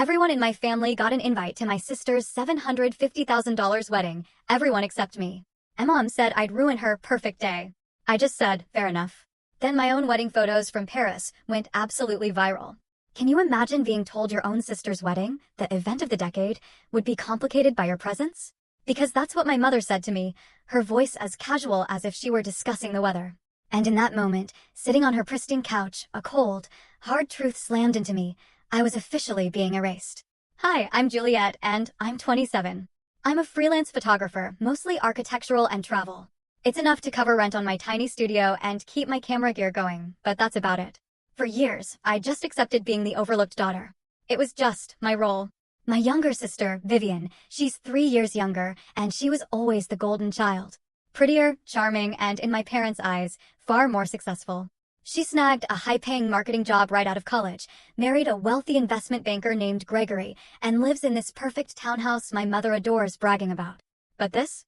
Everyone in my family got an invite to my sister's $750,000 wedding, everyone except me. And Mom said I'd ruin her perfect day. I just said, fair enough. Then my own wedding photos from Paris went absolutely viral. Can you imagine being told your own sister's wedding, the event of the decade, would be complicated by your presence? Because that's what my mother said to me, her voice as casual as if she were discussing the weather. And in that moment, sitting on her pristine couch, a cold, hard truth slammed into me. I was officially being erased. Hi, I'm Juliet, and I'm 27. I'm a freelance photographer, mostly architectural and travel. It's enough to cover rent on my tiny studio and keep my camera gear going, but that's about it. For years, I just accepted being the overlooked daughter. It was just my role. My younger sister, Vivian, she's 3 years younger, and she was always the golden child. Prettier, charming, and in my parents' eyes, far more successful. She snagged a high-paying marketing job right out of college, married a wealthy investment banker named Gregory, and lives in this perfect townhouse my mother adores bragging about. But this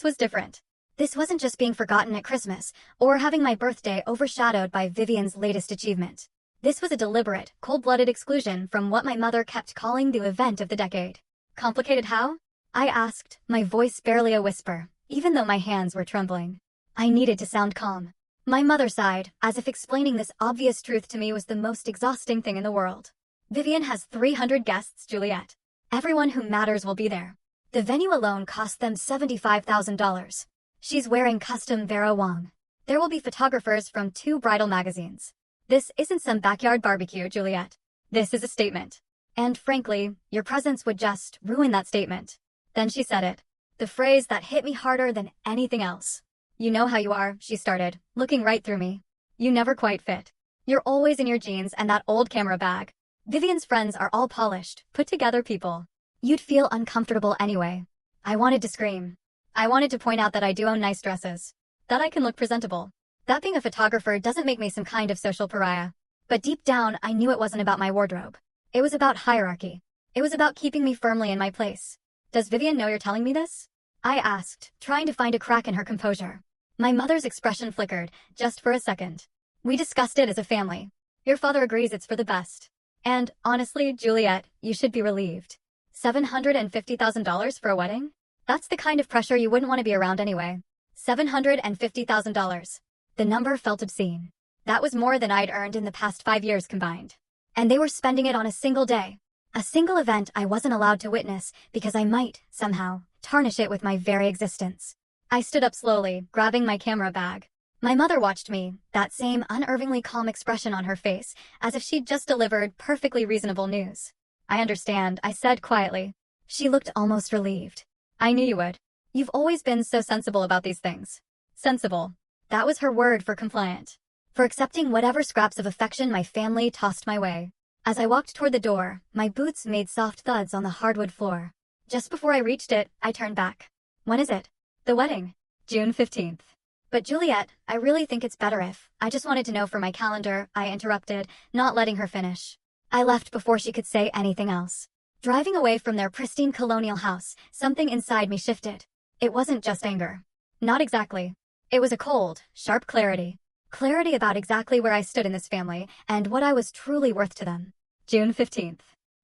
was different. This wasn't just being forgotten at Christmas, or having my birthday overshadowed by Vivian's latest achievement. This was a deliberate, cold-blooded exclusion from what my mother kept calling the event of the decade. Complicated how? I asked, my voice barely a whisper, even though my hands were trembling. I needed to sound calm. My mother sighed, as if explaining this obvious truth to me was the most exhausting thing in the world. Vivian has 300 guests, Juliet. Everyone who matters will be there. The venue alone cost them $75,000. She's wearing custom Vera Wang. There will be photographers from 2 bridal magazines. This isn't some backyard barbecue, Juliet. This is a statement. And frankly, your presence would just ruin that statement. Then she said it. The phrase that hit me harder than anything else. You know how you are, she started, looking right through me. You never quite fit. You're always in your jeans and that old camera bag. Vivian's friends are all polished, put-together people. You'd feel uncomfortable anyway. I wanted to scream. I wanted to point out that I do own nice dresses. That I can look presentable. That being a photographer doesn't make me some kind of social pariah. But deep down, I knew it wasn't about my wardrobe. It was about hierarchy. It was about keeping me firmly in my place. Does Vivian know you're telling me this? I asked, trying to find a crack in her composure. My mother's expression flickered, just for a second. We discussed it as a family. Your father agrees it's for the best. And, honestly, Juliet, you should be relieved. $750,000 for a wedding? That's the kind of pressure you wouldn't want to be around anyway. $750,000. The number felt obscene. That was more than I'd earned in the past 5 years combined. And they were spending it on a single day. A single event I wasn't allowed to witness because I might, somehow, tarnish it with my very existence. I stood up slowly, grabbing my camera bag. My mother watched me, that same unnervingly calm expression on her face, as if she'd just delivered perfectly reasonable news. I understand, I said quietly. She looked almost relieved. I knew you would. You've always been so sensible about these things. Sensible. That was her word for compliant. For accepting whatever scraps of affection my family tossed my way. As I walked toward the door, my boots made soft thuds on the hardwood floor. Just before I reached it, I turned back. When is it? The wedding. June 15th. But Juliet, I really think it's better if, I just wanted to know for my calendar, I interrupted, not letting her finish. I left before she could say anything else. Driving away from their pristine colonial house, something inside me shifted. It wasn't just anger. Not exactly. It was a cold, sharp clarity. Clarity about exactly where I stood in this family, and what I was truly worth to them. June 15th.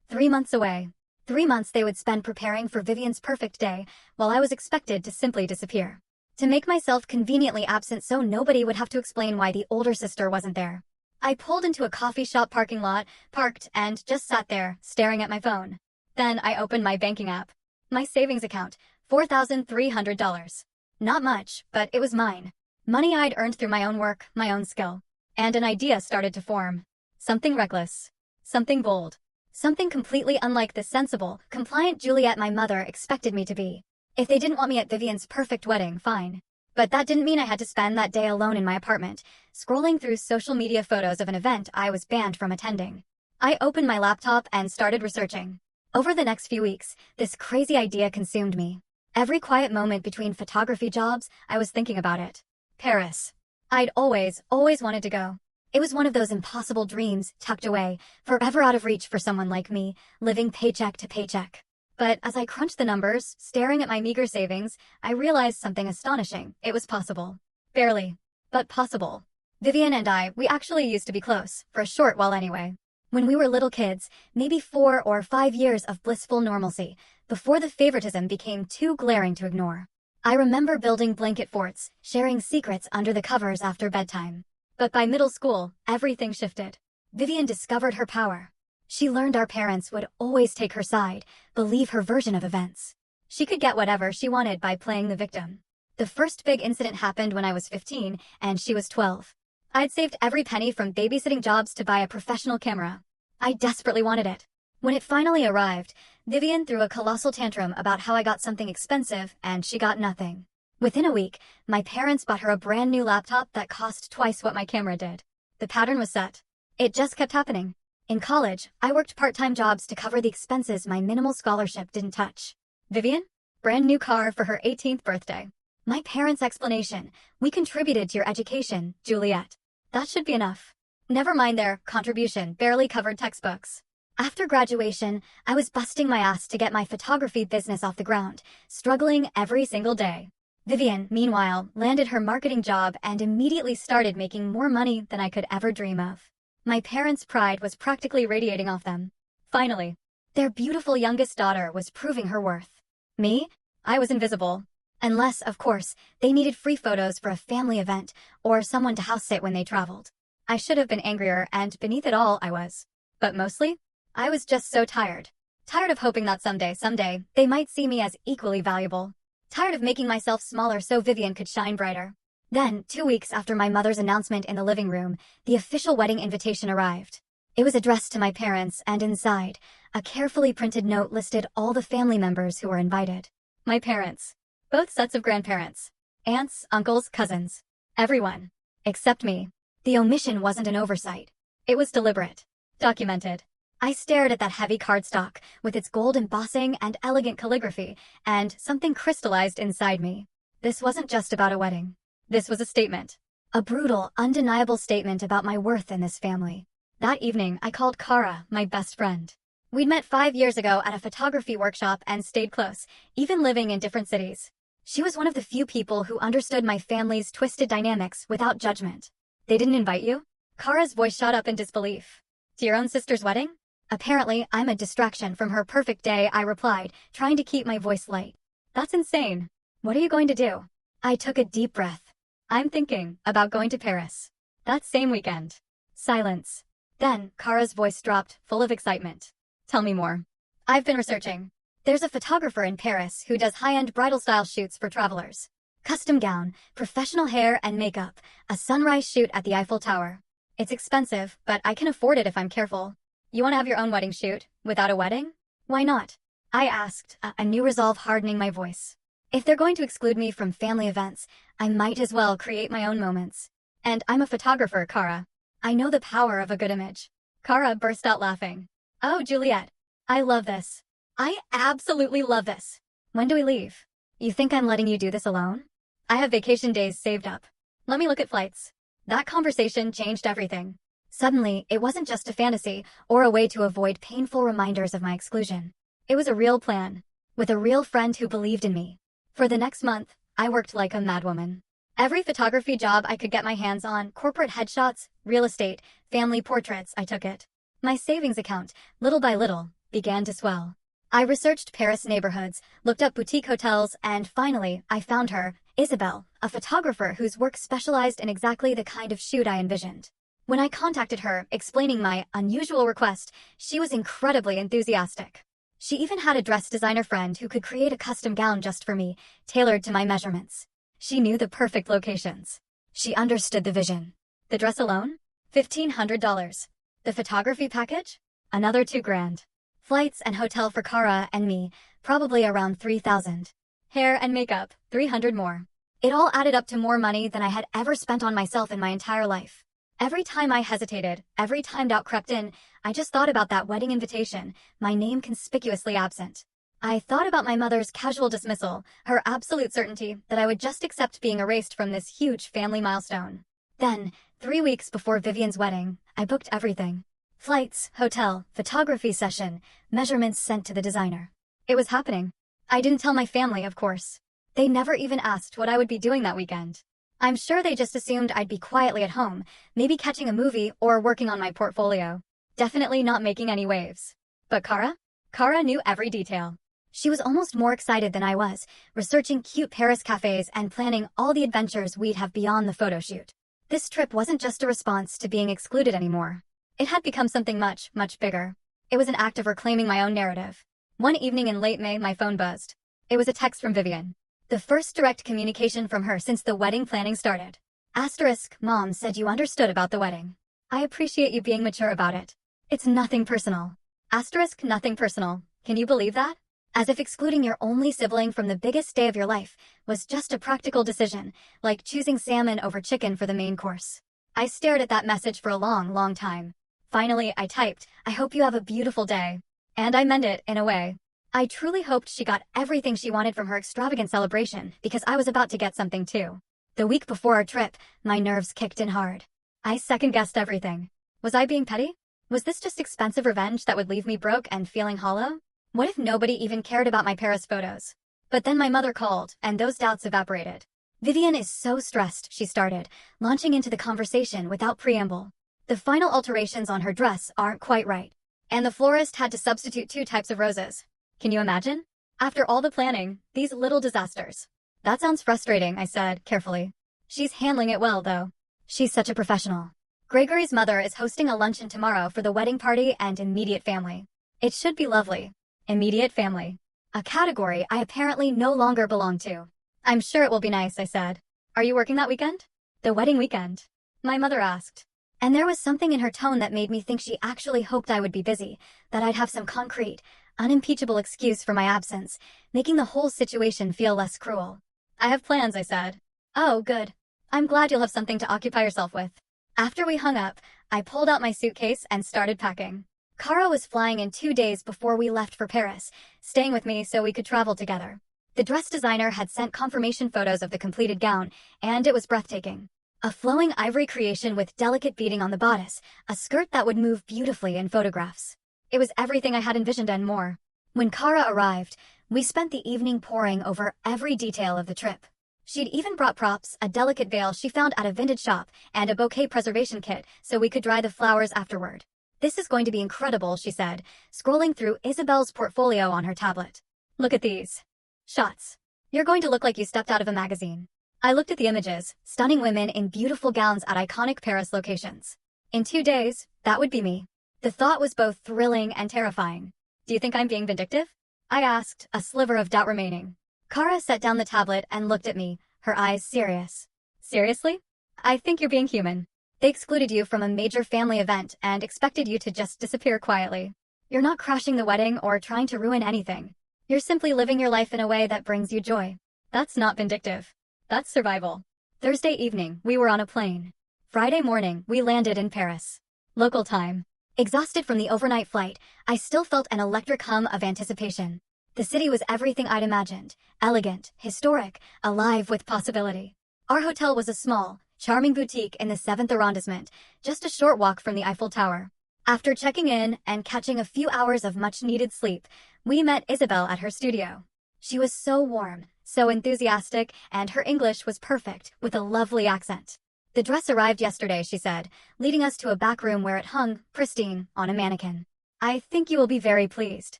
3 months away. 3 months they would spend preparing for Vivian's perfect day, while I was expected to simply disappear. To make myself conveniently absent so nobody would have to explain why the older sister wasn't there. I pulled into a coffee shop parking lot, parked, and just sat there, staring at my phone. Then I opened my banking app. My savings account, $4,300. Not much, but it was mine. Money I'd earned through my own work, my own skill. And an idea started to form. Something reckless. Something bold. Something completely unlike the sensible, compliant Juliet my mother expected me to be. If they didn't want me at Vivian's perfect wedding, fine. But that didn't mean I had to spend that day alone in my apartment, scrolling through social media photos of an event I was banned from attending. I opened my laptop and started researching. Over the next few weeks, this crazy idea consumed me. Every quiet moment between photography jobs, I was thinking about it. Paris. I'd always wanted to go. It was one of those impossible dreams, tucked away, forever out of reach for someone like me, living paycheck to paycheck. But as I crunched the numbers, staring at my meager savings, I realized something astonishing. It was possible. Barely, but possible. Vivian and I, we actually used to be close, for a short while anyway. When we were little kids, maybe 4 or 5 years of blissful normalcy, before the favoritism became too glaring to ignore. I remember building blanket forts, sharing secrets under the covers after bedtime. But by middle school, everything shifted. Vivian discovered her power. She learned our parents would always take her side, believe her version of events. She could get whatever she wanted by playing the victim. The first big incident happened when I was 15, and she was 12. I'd saved every penny from babysitting jobs to buy a professional camera. I desperately wanted it. When it finally arrived, Vivian threw a colossal tantrum about how I got something expensive and she got nothing. Within a week, my parents bought her a brand new laptop that cost twice what my camera did. The pattern was set. It just kept happening. In college, I worked part-time jobs to cover the expenses my minimal scholarship didn't touch. Vivian? Brand new car for her 18th birthday. My parents' explanation: we contributed to your education, Juliet. That should be enough. Never mind their contribution barely covered textbooks. After graduation, I was busting my ass to get my photography business off the ground, struggling every single day. Vivian, meanwhile, landed her marketing job and immediately started making more money than I could ever dream of. My parents' pride was practically radiating off them. Finally, their beautiful youngest daughter was proving her worth. Me? I was invisible. Unless, of course, they needed free photos for a family event or someone to house sit when they traveled. I should have been angrier, and beneath it all I was. But mostly, I was just so tired. Tired of hoping that someday, they might see me as equally valuable. Tired of making myself smaller so Vivian could shine brighter. Then, 2 weeks after my mother's announcement in the living room, the official wedding invitation arrived. It was addressed to my parents, and inside, a carefully printed note listed all the family members who were invited. My parents. Both sets of grandparents. Aunts, uncles, cousins. Everyone. Except me. The omission wasn't an oversight. It was deliberate. Documented. I stared at that heavy cardstock, with its gold embossing and elegant calligraphy, and something crystallized inside me. This wasn't just about a wedding. This was a statement. A brutal, undeniable statement about my worth in this family. That evening, I called Kara, my best friend. We'd met 5 years ago at a photography workshop and stayed close, even living in different cities. She was one of the few people who understood my family's twisted dynamics without judgment. They didn't invite you? Kara's voice shot up in disbelief. To your own sister's wedding? Apparently, I'm a distraction from her perfect day, I replied, trying to keep my voice light. That's insane. What are you going to do? I took a deep breath. I'm thinking about going to Paris. That same weekend. Silence. Then, Kara's voice dropped, full of excitement. Tell me more. I've been researching. There's a photographer in Paris who does high-end bridal-style shoots for travelers. Custom gown, professional hair and makeup, a sunrise shoot at the Eiffel Tower. It's expensive, but I can afford it if I'm careful. You want to have your own wedding shoot, without a wedding? Why not? I asked, a new resolve hardening my voice. If they're going to exclude me from family events, I might as well create my own moments. And I'm a photographer, Kara. I know the power of a good image. Kara burst out laughing. Oh, Juliet. I love this. I absolutely love this. When do we leave? You think I'm letting you do this alone? I have vacation days saved up. Let me look at flights. That conversation changed everything. Suddenly, it wasn't just a fantasy or a way to avoid painful reminders of my exclusion. It was a real plan, with a real friend who believed in me. For the next month, I worked like a madwoman. Every photography job I could get my hands on, corporate headshots, real estate, family portraits, I took it. My savings account, little by little, began to swell. I researched Paris neighborhoods, looked up boutique hotels, and finally, I found her, Isabel, a photographer whose work specialized in exactly the kind of shoot I envisioned. When I contacted her, explaining my unusual request, she was incredibly enthusiastic. She even had a dress designer friend who could create a custom gown just for me, tailored to my measurements. She knew the perfect locations. She understood the vision. The dress alone? $1,500. The photography package? Another $2,000. Flights and hotel for Kara and me, probably around $3,000. Hair and makeup, $300 more. It all added up to more money than I had ever spent on myself in my entire life. Every time I hesitated, every time doubt crept in, I just thought about that wedding invitation, my name conspicuously absent. I thought about my mother's casual dismissal, her absolute certainty that I would just accept being erased from this huge family milestone. Then, 3 weeks before Vivian's wedding, I booked everything. Flights, hotel, photography session, measurements sent to the designer. It was happening. I didn't tell my family, of course. They never even asked what I would be doing that weekend. I'm sure they just assumed I'd be quietly at home, maybe catching a movie or working on my portfolio. definitely not making any waves. But Kara? Kara knew every detail. She was almost more excited than I was, researching cute Paris cafes and planning all the adventures we'd have beyond the photo shoot. This trip wasn't just a response to being excluded anymore. It had become something much, much bigger. It was an act of reclaiming my own narrative. One evening in late May, my phone buzzed. It was a text from Vivian. The first direct communication from her since the wedding planning started. Asterisk, Mom said you understood about the wedding. I appreciate you being mature about it. It's nothing personal. Asterisk, nothing personal. Can you believe that? As if excluding your only sibling from the biggest day of your life was just a practical decision, like choosing salmon over chicken for the main course. I stared at that message for a long, long time. Finally, I typed, I hope you have a beautiful day. And I meant it, in a way. I truly hoped she got everything she wanted from her extravagant celebration because I was about to get something too. The week before our trip, my nerves kicked in hard. I second-guessed everything. Was I being petty? Was this just expensive revenge that would leave me broke and feeling hollow? What if nobody even cared about my Paris photos? But then my mother called, and those doubts evaporated. Vivian is so stressed, she started, launching into the conversation without preamble. The final alterations on her dress aren't quite right. And the florist had to substitute 2 types of roses. Can you imagine? After all the planning, these little disasters. That sounds frustrating, I said, carefully. She's handling it well, though. She's such a professional. Gregory's mother is hosting a luncheon tomorrow for the wedding party and immediate family. It should be lovely. Immediate family. A category I apparently no longer belong to. I'm sure it will be nice, I said. Are you working that weekend? The wedding weekend. My mother asked. And there was something in her tone that made me think she actually hoped I would be busy, that I'd have some concrete, unimpeachable excuse for my absence, making the whole situation feel less cruel. I have plans, I said. Oh, good. I'm glad you'll have something to occupy yourself with. After we hung up, I pulled out my suitcase and started packing. Kara was flying in 2 days before we left for Paris, staying with me so we could travel together. The dress designer had sent confirmation photos of the completed gown, and it was breathtaking. A flowing ivory creation with delicate beading on the bodice, a skirt that would move beautifully in photographs. It was everything I had envisioned and more. When Kara arrived, we spent the evening poring over every detail of the trip. She'd even brought props, a delicate veil she found at a vintage shop, and a bouquet preservation kit so we could dry the flowers afterward. This is going to be incredible, she said, scrolling through Isabel's portfolio on her tablet. Look at these shots. You're going to look like you stepped out of a magazine. I looked at the images, stunning women in beautiful gowns at iconic Paris locations. In 2 days, that would be me. The thought was both thrilling and terrifying. Do you think I'm being vindictive? I asked, a sliver of doubt remaining. Kara set down the tablet and looked at me, her eyes serious. Seriously? I think you're being human. They excluded you from a major family event and expected you to just disappear quietly. You're not crashing the wedding or trying to ruin anything. You're simply living your life in a way that brings you joy. That's not vindictive. That's survival. Thursday evening, we were on a plane. Friday morning, we landed in Paris. Local time. Exhausted from the overnight flight, I still felt an electric hum of anticipation. The city was everything I'd imagined. Elegant, historic, alive with possibility. Our hotel was a small, charming boutique in the 7th arrondissement, just a short walk from the Eiffel Tower. After checking in and catching a few hours of much-needed sleep, we met Isabel at her studio. She was so warm, so enthusiastic, and her English was perfect, with a lovely accent. The dress arrived yesterday, she said, leading us to a back room where it hung, pristine, on a mannequin. I think you will be very pleased.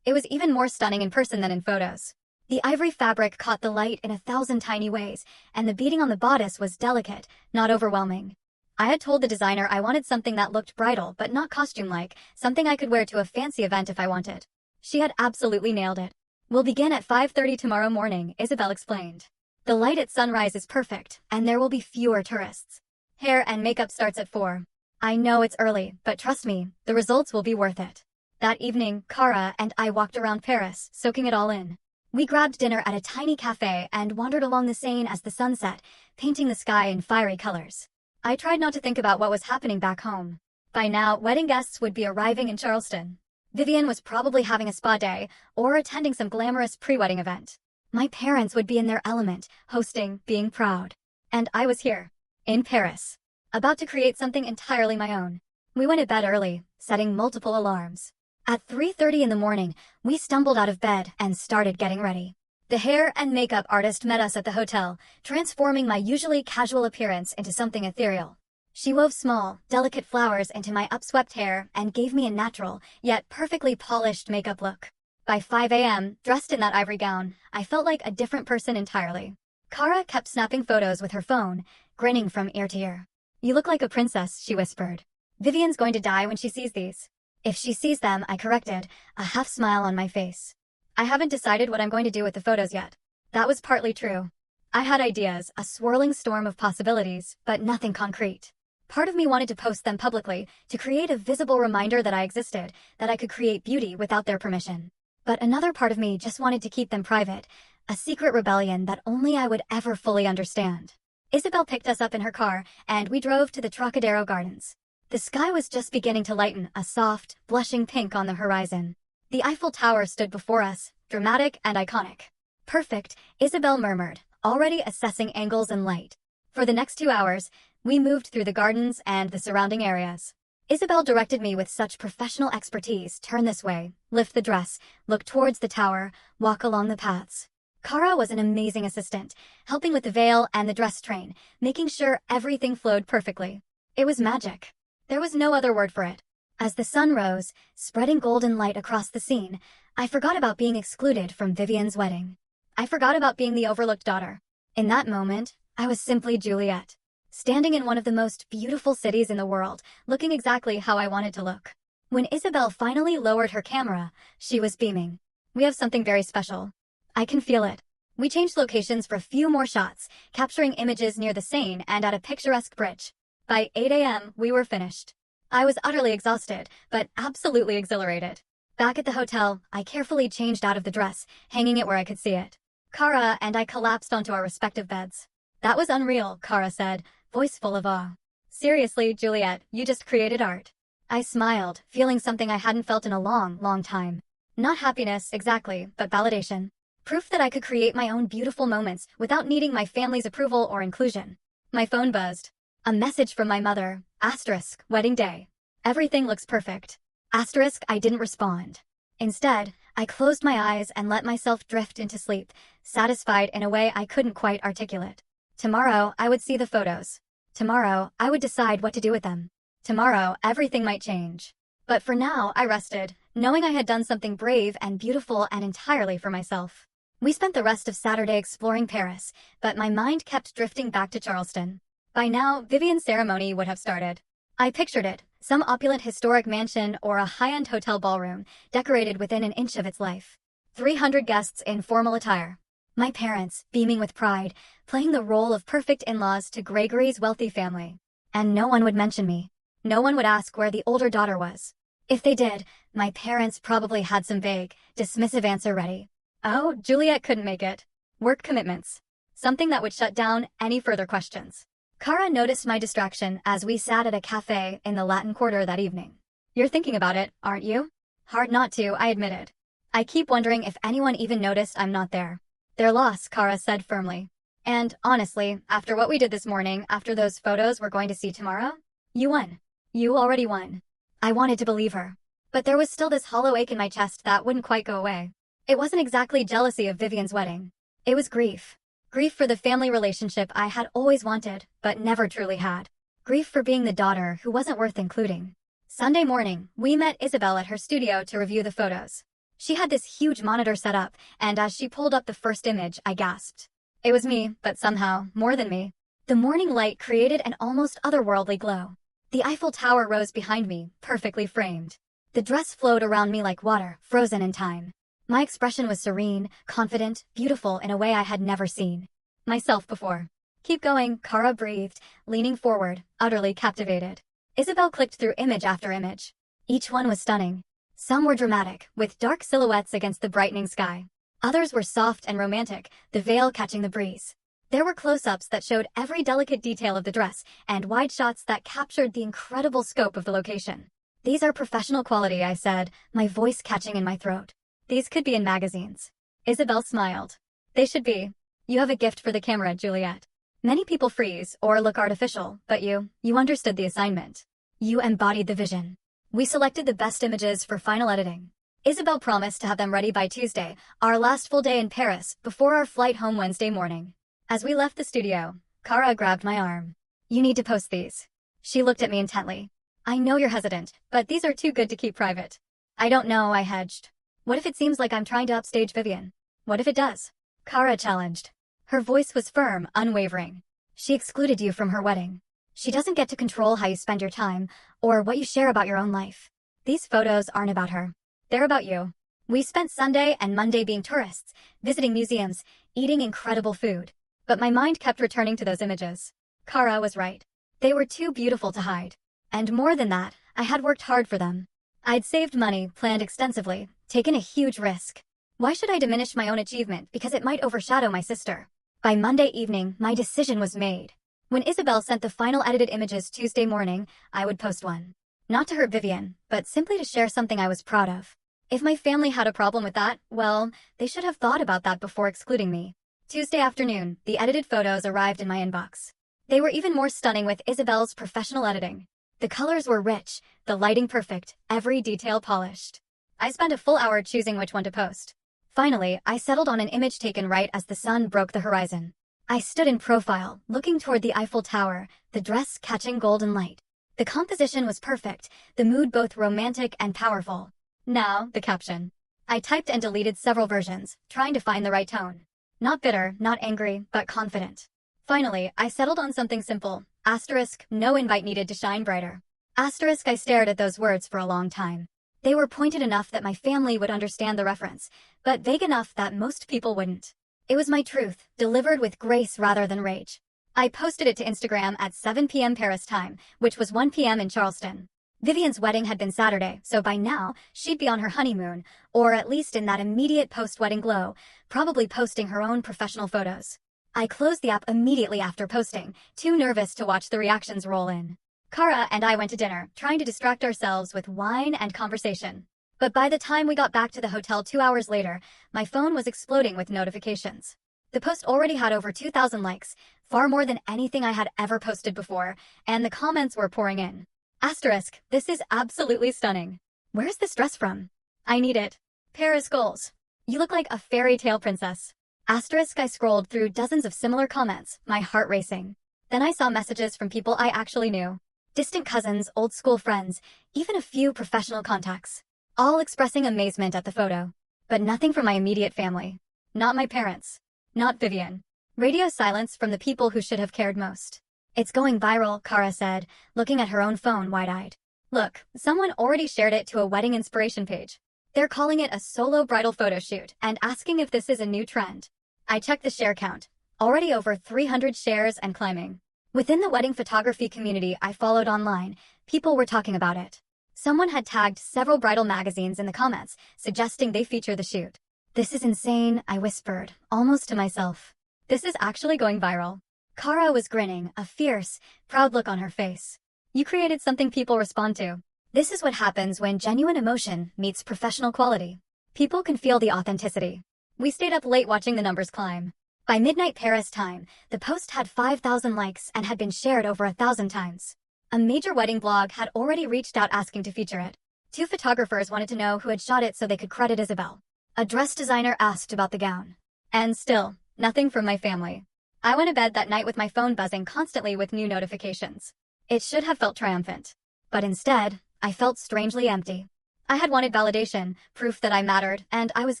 It was even more stunning in person than in photos. The ivory fabric caught the light in 1,000 tiny ways, and the beading on the bodice was delicate, not overwhelming. I had told the designer I wanted something that looked bridal but not costume-like, something I could wear to a fancy event if I wanted. She had absolutely nailed it. We'll begin at 5:30 tomorrow morning, Isabel explained. The light at sunrise is perfect, and there will be fewer tourists. Hair and makeup starts at 4. I know it's early, but trust me, the results will be worth it. That evening, Kara and I walked around Paris, soaking it all in. We grabbed dinner at a tiny cafe and wandered along the Seine as the sun set, painting the sky in fiery colors. I tried not to think about what was happening back home. By now, wedding guests would be arriving in Charleston. Vivian was probably having a spa day or attending some glamorous pre-wedding event. My parents would be in their element, hosting, being proud. And I was here, in Paris, about to create something entirely my own. We went to bed early, setting multiple alarms. At 3:30 in the morning, we stumbled out of bed and started getting ready. The hair and makeup artist met us at the hotel, transforming my usually casual appearance into something ethereal. She wove small, delicate flowers into my upswept hair and gave me a natural, yet perfectly polished makeup look. By 5 a.m., dressed in that ivory gown, I felt like a different person entirely. Kara kept snapping photos with her phone, grinning from ear to ear. "You look like a princess," she whispered. "Vivian's going to die when she sees these." "If she sees them," I corrected, a half smile on my face. "I haven't decided what I'm going to do with the photos yet." That was partly true. I had ideas, a swirling storm of possibilities, but nothing concrete. Part of me wanted to post them publicly, to create a visible reminder that I existed, that I could create beauty without their permission. But another part of me just wanted to keep them private, a secret rebellion that only I would ever fully understand. Isabel picked us up in her car, and we drove to the Trocadero Gardens. The sky was just beginning to lighten, a soft, blushing pink on the horizon. The Eiffel Tower stood before us, dramatic and iconic. "Perfect," Isabel murmured, already assessing angles and light. For the next 2 hours, we moved through the gardens and the surrounding areas. Isabel directed me with such professional expertise: turn this way, lift the dress, look towards the tower, walk along the paths. Kara was an amazing assistant, helping with the veil and the dress train, making sure everything flowed perfectly. It was magic. There was no other word for it. As the sun rose, spreading golden light across the scene, I forgot about being excluded from Vivian's wedding. I forgot about being the overlooked daughter. In that moment, I was simply Juliet, standing in one of the most beautiful cities in the world, looking exactly how I wanted to look. When Isabel finally lowered her camera, she was beaming. "We have something very special. I can feel it." We changed locations for a few more shots, capturing images near the Seine and at a picturesque bridge. By 8 a.m., we were finished. I was utterly exhausted, but absolutely exhilarated. Back at the hotel, I carefully changed out of the dress, hanging it where I could see it. Kara and I collapsed onto our respective beds. "That was unreal," Kara said, voice full of awe. "Seriously, Juliet, you just created art." I smiled, feeling something I hadn't felt in a long, long time. Not happiness, exactly, but validation. Proof that I could create my own beautiful moments without needing my family's approval or inclusion. My phone buzzed. A message from my mother. Asterisk, wedding day. "Everything looks perfect." Asterisk, I didn't respond. Instead, I closed my eyes and let myself drift into sleep, satisfied in a way I couldn't quite articulate. Tomorrow, I would see the photos. Tomorrow, I would decide what to do with them. Tomorrow, everything might change. But for now, I rested, knowing I had done something brave and beautiful and entirely for myself. We spent the rest of Saturday exploring Paris, but my mind kept drifting back to Charleston. By now, Vivian's ceremony would have started. I pictured it, some opulent historic mansion or a high-end hotel ballroom, decorated within an inch of its life. 300 guests in formal attire. My parents, beaming with pride, playing the role of perfect in-laws to Gregory's wealthy family. And no one would mention me. No one would ask where the older daughter was. If they did, my parents probably had some vague, dismissive answer ready. "Oh, Juliet couldn't make it. Work commitments." Something that would shut down any further questions. Kara noticed my distraction as we sat at a cafe in the Latin Quarter that evening. "You're thinking about it, aren't you?" "Hard not to," I admitted. "I keep wondering if anyone even noticed I'm not there." "Their loss," Kara said firmly. "And, honestly, after what we did this morning, after those photos we're going to see tomorrow, you won. You already won." I wanted to believe her. But there was still this hollow ache in my chest that wouldn't quite go away. It wasn't exactly jealousy of Vivian's wedding. It was grief. Grief for the family relationship I had always wanted, but never truly had. Grief for being the daughter who wasn't worth including. Sunday morning, we met Isabel at her studio to review the photos. She had this huge monitor set up, and as she pulled up the first image, I gasped. It was me, but somehow, more than me. The morning light created an almost otherworldly glow. The Eiffel Tower rose behind me, perfectly framed. The dress flowed around me like water, frozen in time. My expression was serene, confident, beautiful in a way I had never seen myself before. "Keep going," Kara breathed, leaning forward, utterly captivated. Isabel clicked through image after image. Each one was stunning. Some were dramatic, with dark silhouettes against the brightening sky. Others were soft and romantic, the veil catching the breeze. There were close-ups that showed every delicate detail of the dress, and wide shots that captured the incredible scope of the location. "These are professional quality," I said, my voice catching in my throat. "These could be in magazines." Isabel smiled. "They should be. You have a gift for the camera, Juliet. Many people freeze or look artificial, but you understood the assignment. You embodied the vision." We selected the best images for final editing. Isabel promised to have them ready by Tuesday, our last full day in Paris, before our flight home Wednesday morning. As we left the studio, Kara grabbed my arm. "You need to post these." She looked at me intently. I know you're hesitant, but these are too good to keep private. I don't know, I hedged. What if it seems like I'm trying to upstage Vivian? What if it does? Kara challenged. Her voice was firm, unwavering. She excluded you from her wedding. She doesn't get to control how you spend your time, or what you share about your own life. These photos aren't about her. They're about you. We spent Sunday and Monday being tourists, visiting museums, eating incredible food. But my mind kept returning to those images. Kara was right. They were too beautiful to hide. And more than that, I had worked hard for them. I'd saved money, planned extensively, taken a huge risk. Why should I diminish my own achievement because it might overshadow my sister? By Monday evening, my decision was made. When Isabel sent the final edited images Tuesday morning, I would post one. Not to hurt Vivian, but simply to share something I was proud of. If my family had a problem with that, well, they should have thought about that before excluding me. Tuesday afternoon, the edited photos arrived in my inbox. They were even more stunning with Isabel's professional editing. The colors were rich, the lighting perfect, every detail polished. I spent a full hour choosing which one to post. Finally, I settled on an image taken right as the sun broke the horizon. I stood in profile, looking toward the Eiffel Tower, the dress catching golden light. The composition was perfect, the mood both romantic and powerful. Now, the caption. I typed and deleted several versions, trying to find the right tone. Not bitter, not angry, but confident. Finally, I settled on something simple. Asterisk, no invite needed to shine brighter. Asterisk, I stared at those words for a long time. They were pointed enough that my family would understand the reference, but vague enough that most people wouldn't. It was my truth, delivered with grace rather than rage. I posted it to Instagram at 7 p.m. Paris time, which was 1 p.m. in Charleston. Vivian's wedding had been Saturday, so by now, she'd be on her honeymoon, or at least in that immediate post-wedding glow, probably posting her own professional photos. I closed the app immediately after posting, too nervous to watch the reactions roll in. Kara and I went to dinner, trying to distract ourselves with wine and conversation. But by the time we got back to the hotel 2 hours later, my phone was exploding with notifications. The post already had over 2,000 likes, far more than anything I had ever posted before, and the comments were pouring in. Asterisk, this is absolutely stunning. Where's this dress from? I need it. Paris goals. You look like a fairy tale princess. Asterisk, I scrolled through dozens of similar comments, my heart racing. Then I saw messages from people I actually knew. Distant cousins, old school friends, even a few professional contacts. All expressing amazement at the photo. But nothing from my immediate family. Not my parents. Not Vivian. Radio silence from the people who should have cared most. It's going viral, Kara said, looking at her own phone wide-eyed. Look, someone already shared it to a wedding inspiration page. They're calling it a solo bridal photo shoot and asking if this is a new trend. I checked the share count. Already over 300 shares and climbing. Within the wedding photography community I followed online, people were talking about it. Someone had tagged several bridal magazines in the comments, suggesting they feature the shoot. This is insane, I whispered, almost to myself. This is actually going viral. Kara was grinning, a fierce, proud look on her face. You created something people respond to. This is what happens when genuine emotion meets professional quality. People can feel the authenticity. We stayed up late watching the numbers climb. By midnight Paris time, the post had 5,000 likes and had been shared over 1,000 times. A major wedding blog had already reached out asking to feature it. 2 photographers wanted to know who had shot it so they could credit Isabel. A dress designer asked about the gown. And still, nothing from my family. I went to bed that night with my phone buzzing constantly with new notifications. It should have felt triumphant. But instead, I felt strangely empty. I had wanted validation, proof that I mattered, and I was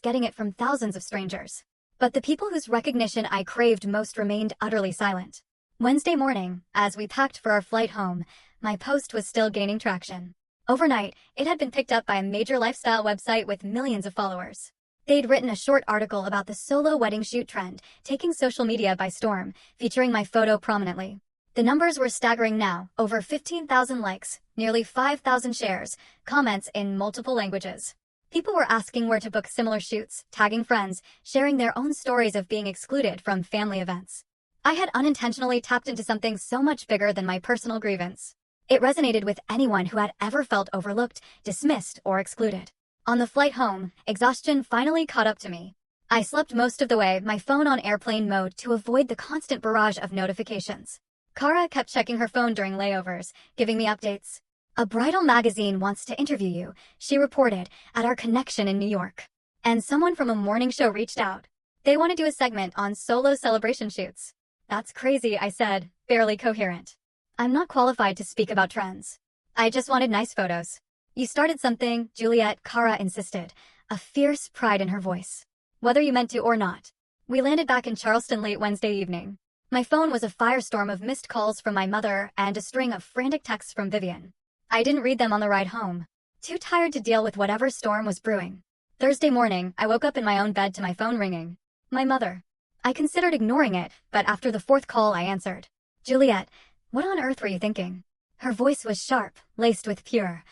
getting it from thousands of strangers. But the people whose recognition I craved most remained utterly silent. Wednesday morning, as we packed for our flight home, my post was still gaining traction. Overnight, it had been picked up by a major lifestyle website with millions of followers. They'd written a short article about the solo wedding shoot trend, taking social media by storm, featuring my photo prominently. The numbers were staggering now, over 15,000 likes, nearly 5,000 shares, comments in multiple languages. People were asking where to book similar shoots, tagging friends, sharing their own stories of being excluded from family events. I had unintentionally tapped into something so much bigger than my personal grievance. It resonated with anyone who had ever felt overlooked, dismissed, or excluded. On the flight home, exhaustion finally caught up to me. I slept most of the way, my phone on airplane mode to avoid the constant barrage of notifications. Kara kept checking her phone during layovers, giving me updates. A bridal magazine wants to interview you, she reported, at our connection in New York. And someone from a morning show reached out. They want to do a segment on solo celebration shoots. That's crazy, I said, barely coherent. I'm not qualified to speak about trends. I just wanted nice photos. You started something, Juliet, Kara insisted, a fierce pride in her voice. Whether you meant to or not. We landed back in Charleston late Wednesday evening. My phone was a firestorm of missed calls from my mother and a string of frantic texts from Vivian. I didn't read them on the ride home. Too tired to deal with whatever storm was brewing. Thursday morning, I woke up in my own bed to my phone ringing. My mother. I considered ignoring it, but after the fourth call I answered. Juliet, what on earth were you thinking? Her voice was sharp, laced with pure,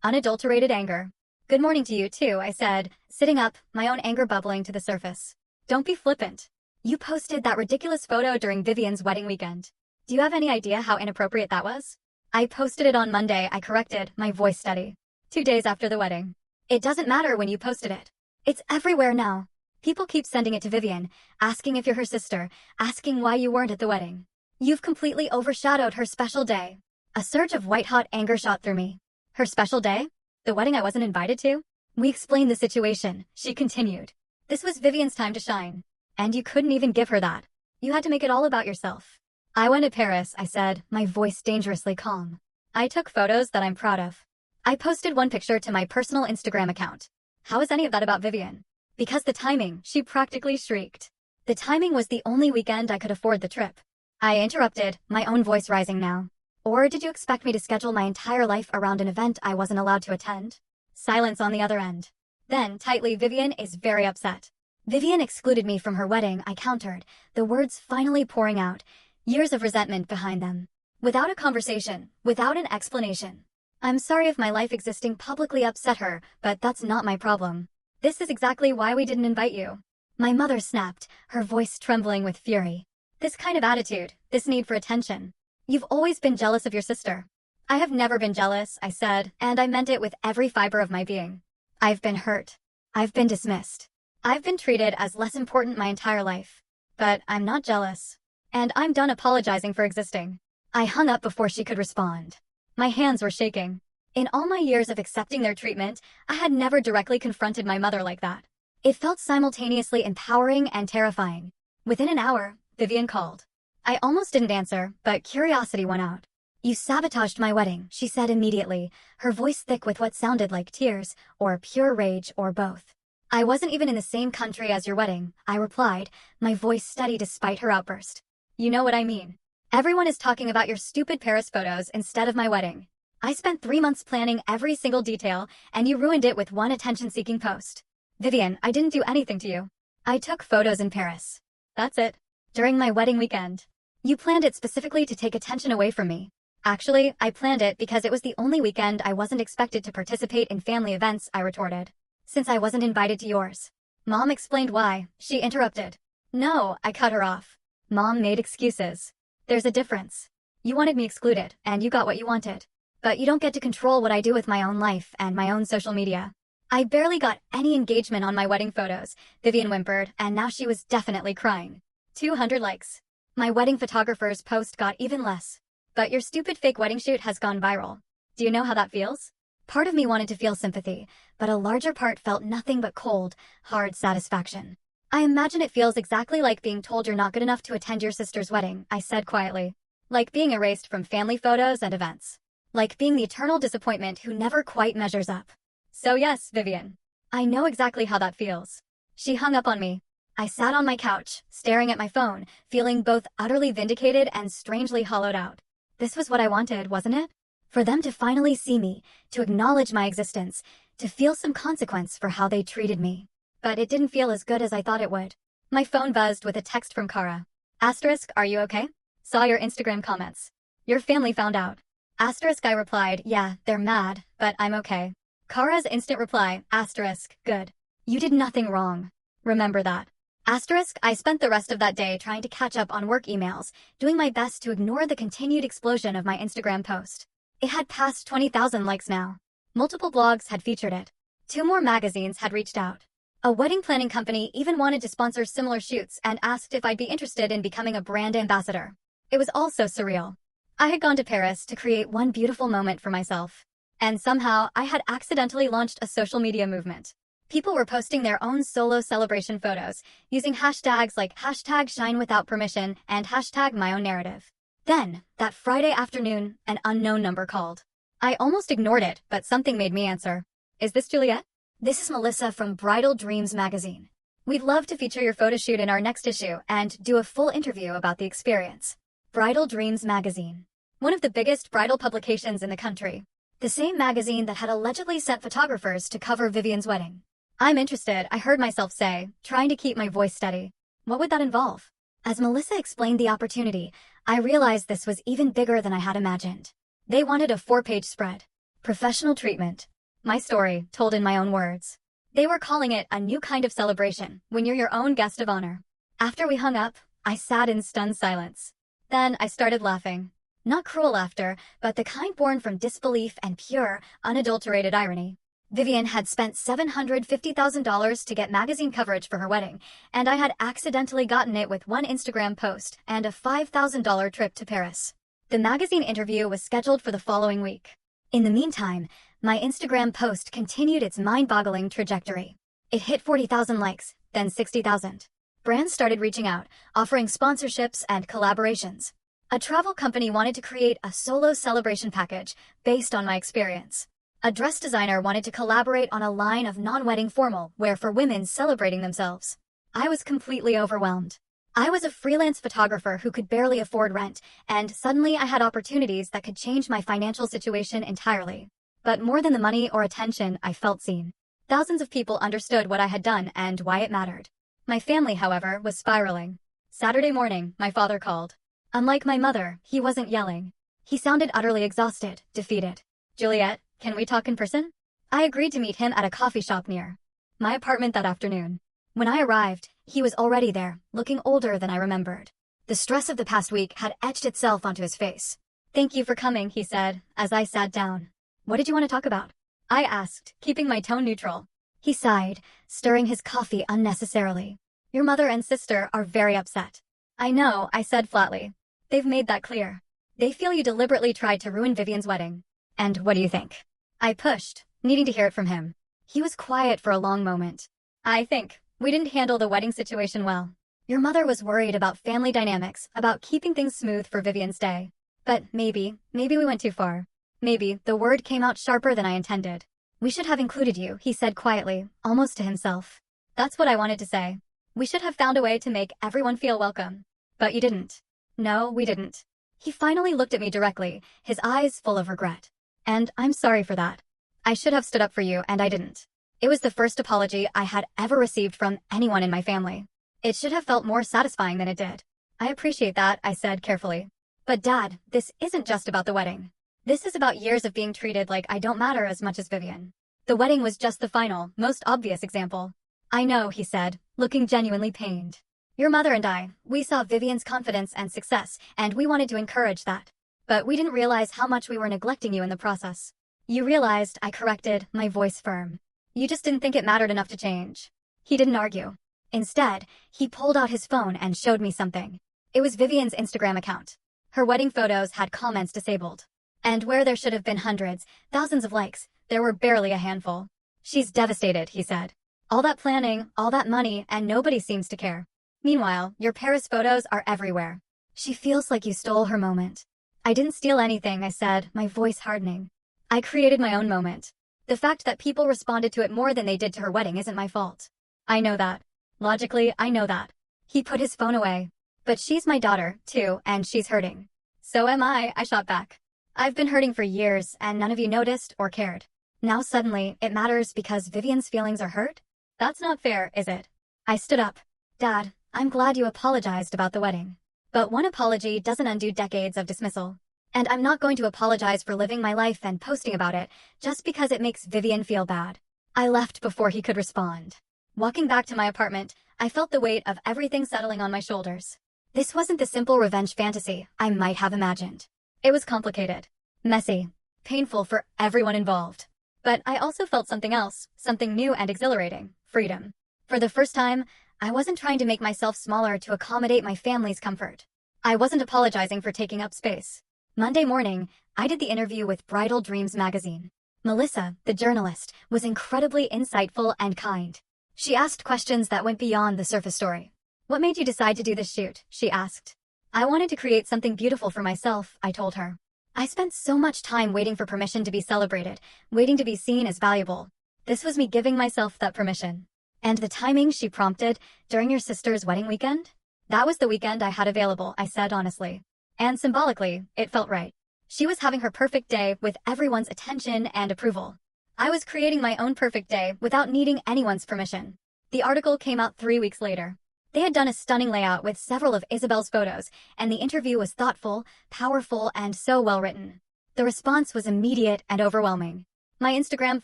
unadulterated anger. Good morning to you too, I said, sitting up, my own anger bubbling to the surface. Don't be flippant. You posted that ridiculous photo during Vivian's wedding weekend. Do you have any idea how inappropriate that was? I posted it on Monday, I corrected, my voice steady. 2 days after the wedding. It doesn't matter when you posted it. It's everywhere now. People keep sending it to Vivian, asking if you're her sister, asking why you weren't at the wedding. You've completely overshadowed her special day. A surge of white-hot anger shot through me. Her special day? The wedding I wasn't invited to? We explained the situation, she continued. This was Vivian's time to shine. And you couldn't even give her that. You had to make it all about yourself. I went to Paris, I said, my voice dangerously calm. I took photos that I'm proud of. I posted one picture to my personal Instagram account. How is any of that about Vivian? Because the timing, she practically shrieked. The timing was the only weekend I could afford the trip. I interrupted, my own voice rising now. Or did you expect me to schedule my entire life around an event I wasn't allowed to attend? Silence on the other end. Then, tightly, Vivian is very upset. Vivian excluded me from her wedding, I countered, the words finally pouring out, years of resentment behind them. Without a conversation, without an explanation. I'm sorry if my life existing publicly upset her, but that's not my problem. This is exactly why we didn't invite you. My mother snapped, her voice trembling with fury. This kind of attitude, this need for attention. You've always been jealous of your sister. I have never been jealous, I said, and I meant it with every fiber of my being. I've been hurt. I've been dismissed. I've been treated as less important my entire life. But I'm not jealous. And I'm done apologizing for existing. I hung up before she could respond. My hands were shaking. In all my years of accepting their treatment, I had never directly confronted my mother like that. It felt simultaneously empowering and terrifying. Within an hour, Vivian called. I almost didn't answer, but curiosity won out. You sabotaged my wedding, she said immediately, her voice thick with what sounded like tears, or pure rage, or both. I wasn't even in the same country as your wedding, I replied, my voice steady despite her outburst. You know what I mean. Everyone is talking about your stupid Paris photos instead of my wedding. I spent 3 months planning every single detail, and you ruined it with one attention-seeking post. Vivian, I didn't do anything to you. I took photos in Paris. That's it. During my wedding weekend. You planned it specifically to take attention away from me. Actually, I planned it because it was the only weekend I wasn't expected to participate in family events, I retorted. Since I wasn't invited to yours. Mom explained why, she interrupted. No, I cut her off. Mom made excuses. There's a difference. You wanted me excluded, and you got what you wanted. But you don't get to control what I do with my own life and my own social media. I barely got any engagement on my wedding photos, Vivian whimpered, and now she was definitely crying. 200 likes. My wedding photographer's post got even less. But your stupid fake wedding shoot has gone viral. Do you know how that feels? Part of me wanted to feel sympathy, but a larger part felt nothing but cold, hard satisfaction. I imagine it feels exactly like being told you're not good enough to attend your sister's wedding, I said quietly. Like being erased from family photos and events. Like being the eternal disappointment who never quite measures up. So yes, Vivian. I know exactly how that feels. She hung up on me. I sat on my couch, staring at my phone, feeling both utterly vindicated and strangely hollowed out. This was what I wanted, wasn't it? For them to finally see me, to acknowledge my existence, to feel some consequence for how they treated me. But it didn't feel as good as I thought it would. My phone buzzed with a text from Kara. Asterisk, are you okay? Saw your Instagram comments. Your family found out. Asterisk, I replied, yeah, they're mad, but I'm okay. Kara's instant reply, asterisk, good. You did nothing wrong. Remember that. Asterisk, I spent the rest of that day trying to catch up on work emails, doing my best to ignore the continued explosion of my Instagram post. It had passed 20,000 likes now. Multiple blogs had featured it. 2 more magazines had reached out. A wedding planning company even wanted to sponsor similar shoots and asked if I'd be interested in becoming a brand ambassador. It was all so surreal. I had gone to Paris to create one beautiful moment for myself. And somehow, I had accidentally launched a social media movement. People were posting their own solo celebration photos, using hashtags like #ShineWithoutPermission and #MyOwnNarrative. Then, that Friday afternoon, an unknown number called. I almost ignored it, but something made me answer. Is this Juliet? This is Melissa from Bridal Dreams magazine. We'd love to feature your photo shoot in our next issue and do a full interview about the experience. Bridal Dreams magazine. One of the biggest bridal publications in the country. The same magazine that had allegedly sent photographers to cover Vivian's wedding. I'm interested, I heard myself say, trying to keep my voice steady. What would that involve? As Melissa explained the opportunity, I realized this was even bigger than I had imagined. They wanted a 4-page spread. Professional treatment. My story, told in my own words. They were calling it a new kind of celebration, when you're your own guest of honor. After we hung up, I sat in stunned silence. Then I started laughing. Not cruel laughter, but the kind born from disbelief and pure, unadulterated irony. Vivian had spent $750,000 to get magazine coverage for her wedding, and I had accidentally gotten it with one Instagram post and a $5,000 trip to Paris. The magazine interview was scheduled for the following week. In the meantime, my Instagram post continued its mind-boggling trajectory. It hit 40,000 likes, then 60,000. Brands started reaching out, offering sponsorships and collaborations. A travel company wanted to create a solo celebration package based on my experience. A dress designer wanted to collaborate on a line of non-wedding formal wear for women celebrating themselves. I was completely overwhelmed. I was a freelance photographer who could barely afford rent, and suddenly I had opportunities that could change my financial situation entirely. But more than the money or attention, I felt seen. Thousands of people understood what I had done and why it mattered. My family, however, was spiraling. Saturday morning, my father called. Unlike my mother, he wasn't yelling. He sounded utterly exhausted, defeated. Juliet, can we talk in person? I agreed to meet him at a coffee shop near my apartment that afternoon. When I arrived, he was already there, looking older than I remembered. The stress of the past week had etched itself onto his face. Thank you for coming, he said, as I sat down. What did you want to talk about? I asked, keeping my tone neutral. He sighed, stirring his coffee unnecessarily. Your mother and sister are very upset. I know, I said flatly. They've made that clear. They feel you deliberately tried to ruin Vivian's wedding. And what do you think? I pushed, needing to hear it from him. He was quiet for a long moment. I think we didn't handle the wedding situation well. Your mother was worried about family dynamics, about keeping things smooth for Vivian's day. But maybe we went too far. Maybe the word came out sharper than I intended. We should have included you, he said quietly, almost to himself. That's what I wanted to say. We should have found a way to make everyone feel welcome. But you didn't. No, we didn't. He finally looked at me directly, his eyes full of regret. And I'm sorry for that. I should have stood up for you, and I didn't. It was the first apology I had ever received from anyone in my family. It should have felt more satisfying than it did. I appreciate that, I said carefully. But Dad, this isn't just about the wedding. This is about years of being treated like I don't matter as much as Vivian. The wedding was just the final, most obvious example. I know, he said, looking genuinely pained. Your mother and I, we saw Vivian's confidence and success, and we wanted to encourage that. But we didn't realize how much we were neglecting you in the process. You realized, I corrected, my voice firm. You just didn't think it mattered enough to change. He didn't argue. Instead, he pulled out his phone and showed me something. It was Vivian's Instagram account. Her wedding photos had comments disabled. And where there should have been hundreds, thousands of likes, there were barely a handful. She's devastated, he said. All that planning, all that money, and nobody seems to care. Meanwhile, your Paris photos are everywhere. She feels like you stole her moment. I didn't steal anything, I said, my voice hardening. I created my own moment. The fact that people responded to it more than they did to her wedding isn't my fault. I know that. Logically, I know that. He put his phone away. But she's my daughter, too, and she's hurting. So am I shot back. I've been hurting for years, and none of you noticed or cared. Now suddenly, it matters because Vivian's feelings are hurt? That's not fair, is it? I stood up. Dad, I'm glad you apologized about the wedding. But one apology doesn't undo decades of dismissal. And I'm not going to apologize for living my life and posting about it, just because it makes Vivian feel bad. I left before he could respond. Walking back to my apartment, I felt the weight of everything settling on my shoulders. This wasn't the simple revenge fantasy I might have imagined. It was complicated, messy, painful for everyone involved. But I also felt something else, something new and exhilarating, freedom. For the first time, I wasn't trying to make myself smaller to accommodate my family's comfort. I wasn't apologizing for taking up space. Monday morning, I did the interview with Bridal Dreams magazine. Melissa, the journalist, was incredibly insightful and kind. She asked questions that went beyond the surface story. What made you decide to do this shoot? She asked. I wanted to create something beautiful for myself, I told her. I spent so much time waiting for permission to be celebrated, waiting to be seen as valuable. This was me giving myself that permission. And the timing she prompted, during your sister's wedding weekend? That was the weekend I had available, I said honestly. And symbolically, it felt right. She was having her perfect day with everyone's attention and approval. I was creating my own perfect day without needing anyone's permission. The article came out 3 weeks later. They had done a stunning layout with several of Isabel's photos, and the interview was thoughtful, powerful, and so well written. The response was immediate and overwhelming. My Instagram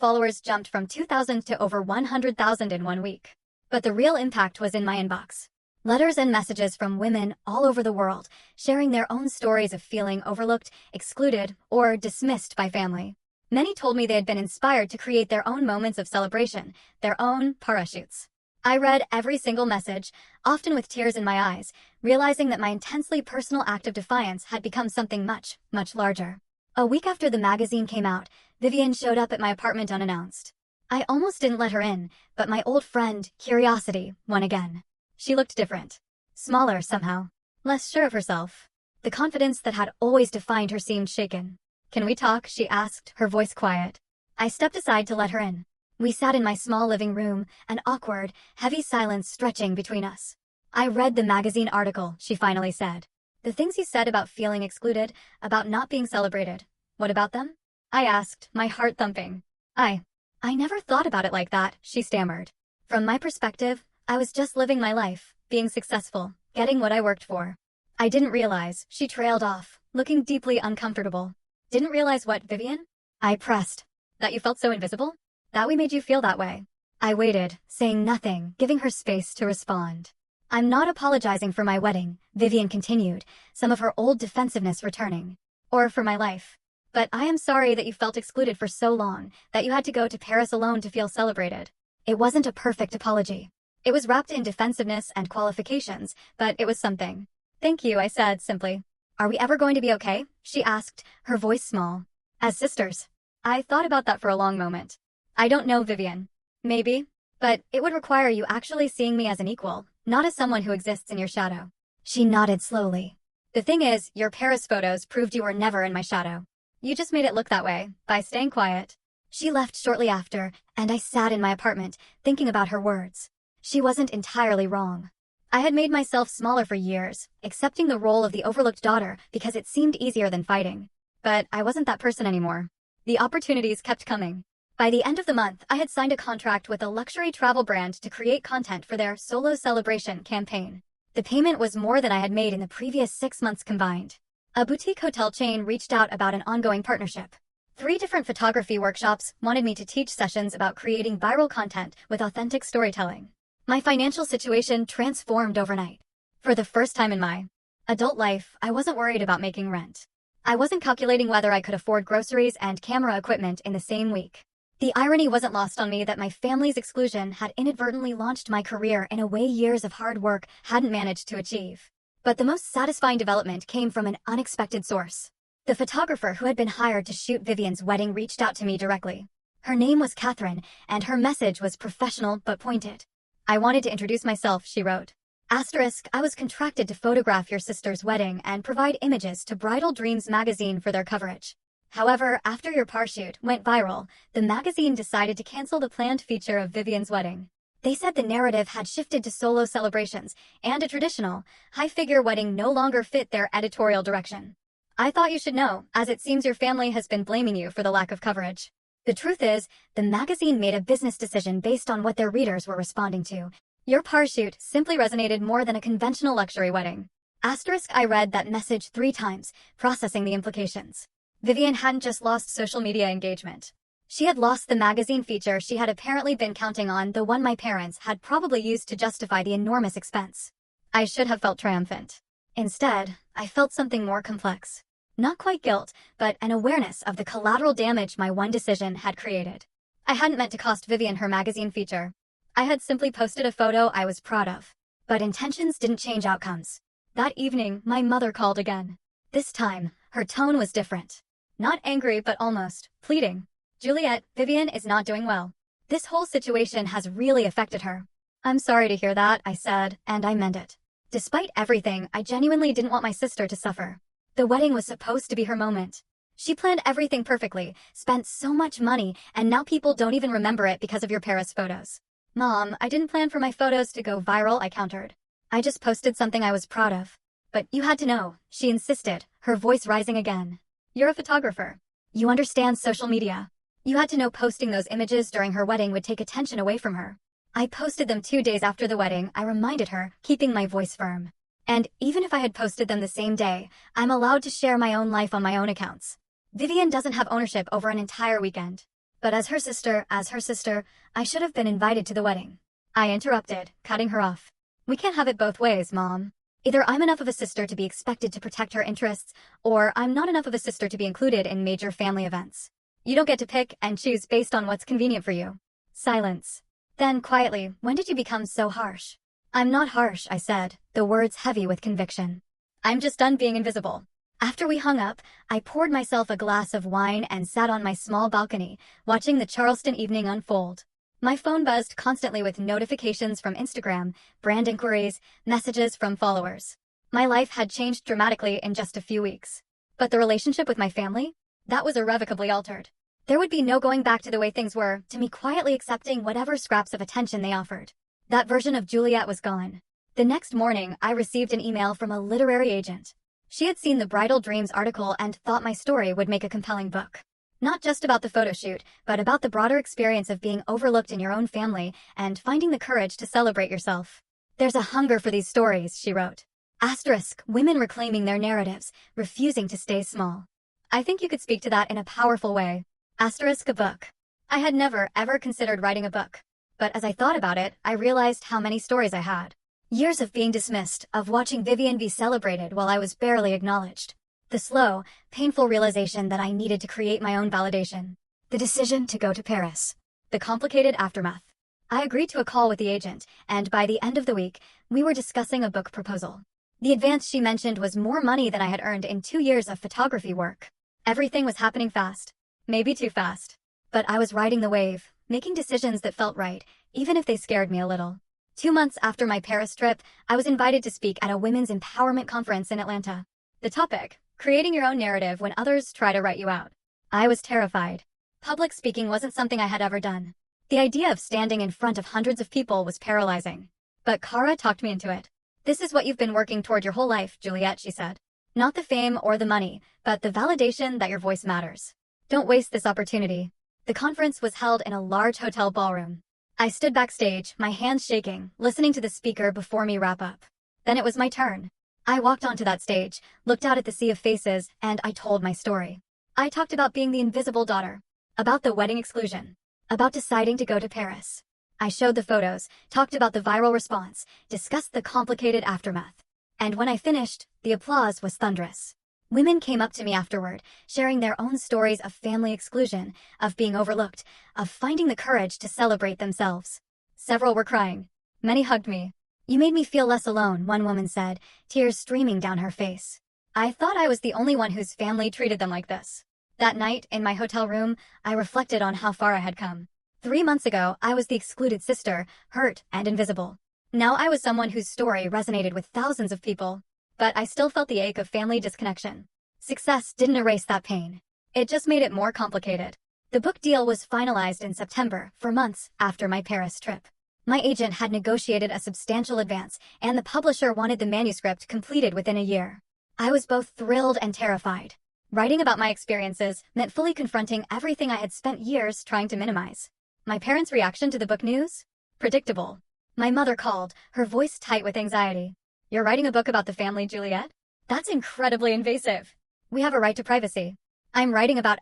followers jumped from 2,000 to over 100,000 in 1 week. But the real impact was in my inbox. Letters and messages from women all over the world, sharing their own stories of feeling overlooked, excluded, or dismissed by family. Many told me they had been inspired to create their own moments of celebration, their own parachutes. I read every single message, often with tears in my eyes, realizing that my intensely personal act of defiance had become something much, much larger. A week after the magazine came out, Vivian showed up at my apartment unannounced. I almost didn't let her in, but my old friend, curiosity, won again. She looked different. Smaller somehow. Less sure of herself. The confidence that had always defined her seemed shaken. "Can we talk?" she asked, her voice quiet. I stepped aside to let her in. We sat in my small living room, an awkward, heavy silence stretching between us. "I read the magazine article," she finally said. "The things you said about feeling excluded, about not being celebrated. What about them?" I asked, my heart thumping. I never thought about it like that," she stammered. "From my perspective, I was just living my life, being successful, getting what I worked for." "I didn't realize," she trailed off, looking deeply uncomfortable. "Didn't realize what, Vivian?" I pressed. "That you felt so invisible? That we made you feel that way?" I waited, saying nothing, giving her space to respond. "I'm not apologizing for my wedding," Vivian continued, some of her old defensiveness returning. "Or for my life. But I am sorry that you felt excluded for so long, that you had to go to Paris alone to feel celebrated. It wasn't a perfect apology. It was wrapped in defensiveness and qualifications, but it was something." "Thank you," I said simply. "Are we ever going to be okay?" she asked, her voice small. "As sisters?" I thought about that for a long moment. "I don't know, Vivian. Maybe. But it would require you actually seeing me as an equal, not as someone who exists in your shadow." She nodded slowly. "The thing is, your Paris photos proved you were never in my shadow. You just made it look that way, by staying quiet." She left shortly after, and I sat in my apartment, thinking about her words. She wasn't entirely wrong. I had made myself smaller for years, accepting the role of the overlooked daughter because it seemed easier than fighting. But I wasn't that person anymore. The opportunities kept coming. By the end of the month, I had signed a contract with a luxury travel brand to create content for their Solo Celebration campaign. The payment was more than I had made in the previous 6 months combined. A boutique hotel chain reached out about an ongoing partnership. 3 different photography workshops wanted me to teach sessions about creating viral content with authentic storytelling. My financial situation transformed overnight. For the first time in my adult life, I wasn't worried about making rent. I wasn't calculating whether I could afford groceries and camera equipment in the same week. The irony wasn't lost on me that my family's exclusion had inadvertently launched my career in a way years of hard work hadn't managed to achieve. But the most satisfying development came from an unexpected source. The photographer who had been hired to shoot Vivian's wedding reached out to me directly. Her name was Catherine, and her message was professional but pointed. "I wanted to introduce myself," she wrote. I was contracted to photograph your sister's wedding and provide images to Bridal Dreams magazine for their coverage. However, after your parachute went viral, the magazine decided to cancel the planned feature of Vivian's wedding. They said the narrative had shifted to solo celebrations, and a traditional, high-figure wedding no longer fit their editorial direction. "I thought you should know, as it seems your family has been blaming you for the lack of coverage." The truth is, the magazine made a business decision based on what their readers were responding to. Your parachute simply resonated more than a conventional luxury wedding. I read that message 3 times, processing the implications. Vivian hadn't just lost social media engagement. She had lost the magazine feature she had apparently been counting on, the one my parents had probably used to justify the enormous expense. I should have felt triumphant. Instead, I felt something more complex. Not quite guilt, but an awareness of the collateral damage my one decision had created. I hadn't meant to cost Vivian her magazine feature. I had simply posted a photo I was proud of. But intentions didn't change outcomes. That evening, my mother called again. This time, her tone was different. Not angry, but almost pleading. "Juliet, Vivian is not doing well. This whole situation has really affected her." "I'm sorry to hear that," I said, and I meant it. Despite everything, I genuinely didn't want my sister to suffer. The wedding was supposed to be her moment. She planned everything perfectly, spent so much money, and now people don't even remember it because of your Paris photos. Mom, I didn't plan for my photos to go viral, I countered. I just posted something I was proud of. But you had to know, she insisted, her voice rising again. You're a photographer. You understand social media. You had to know posting those images during her wedding would take attention away from her. I posted them 2 days after the wedding, I reminded her, keeping my voice firm. And even if I had posted them the same day, I'm allowed to share my own life on my own accounts. Vivian doesn't have ownership over an entire weekend. But as her sister, I should have been invited to the wedding. I interrupted, cutting her off. We can't have it both ways, Mom. Either I'm enough of a sister to be expected to protect her interests, or I'm not enough of a sister to be included in major family events. You don't get to pick and choose based on what's convenient for you. Silence. Then, quietly, when did you become so harsh? I'm not harsh, I said, the words heavy with conviction. I'm just done being invisible. After we hung up, I poured myself a glass of wine and sat on my small balcony, watching the Charleston evening unfold. My phone buzzed constantly with notifications from Instagram, brand inquiries, messages from followers. My life had changed dramatically in just a few weeks. But the relationship with my family? That was irrevocably altered. There would be no going back to the way things were, to me quietly accepting whatever scraps of attention they offered. That version of Juliet was gone. The next morning, I received an email from a literary agent. She had seen the Bridal Dreams article and thought my story would make a compelling book. Not just about the photo shoot, but about the broader experience of being overlooked in your own family and finding the courage to celebrate yourself. There's a hunger for these stories, she wrote. Asterisk, women reclaiming their narratives, refusing to stay small. I think you could speak to that in a powerful way. Asterisk, a book. I had never, ever considered writing a book. But as I thought about it, I realized how many stories I had. Years of being dismissed, of watching Vivian be celebrated while I was barely acknowledged. The slow, painful realization that I needed to create my own validation. The decision to go to Paris. The complicated aftermath. I agreed to a call with the agent, and by the end of the week, we were discussing a book proposal. The advance she mentioned was more money than I had earned in 2 years of photography work. Everything was happening fast. Maybe too fast. But I was riding the wave, making decisions that felt right, even if they scared me a little. 2 months after my Paris trip, I was invited to speak at a women's empowerment conference in Atlanta. The topic, creating your own narrative when others try to write you out. I was terrified. Public speaking wasn't something I had ever done. The idea of standing in front of hundreds of people was paralyzing. But Kara talked me into it. This is what you've been working toward your whole life, Juliet, she said. Not the fame or the money, but the validation that your voice matters. Don't waste this opportunity. The conference was held in a large hotel ballroom. I stood backstage, my hands shaking, listening to the speaker before me wrap up. Then it was my turn. I walked onto that stage, looked out at the sea of faces, and I told my story. I talked about being the invisible daughter, about the wedding exclusion, about deciding to go to Paris. I showed the photos, talked about the viral response, discussed the complicated aftermath. And when I finished, the applause was thunderous. Women came up to me afterward, sharing their own stories of family exclusion, of being overlooked, of finding the courage to celebrate themselves. Several were crying. Many hugged me. You made me feel less alone, one woman said, tears streaming down her face. I thought I was the only one whose family treated them like this. That night, in my hotel room, I reflected on how far I had come. 3 months ago, I was the excluded sister, hurt and invisible. Now I was someone whose story resonated with thousands of people. But I still felt the ache of family disconnection. Success didn't erase that pain. It just made it more complicated. The book deal was finalized in September, 4 months after my Paris trip. My agent had negotiated a substantial advance, and the publisher wanted the manuscript completed within a year. I was both thrilled and terrified. Writing about my experiences meant fully confronting everything I had spent years trying to minimize. My parents' reaction to the book news? Predictable. My mother called, her voice tight with anxiety. You're writing a book about the family, Juliet? That's incredibly invasive. We have a right to privacy. I'm writing about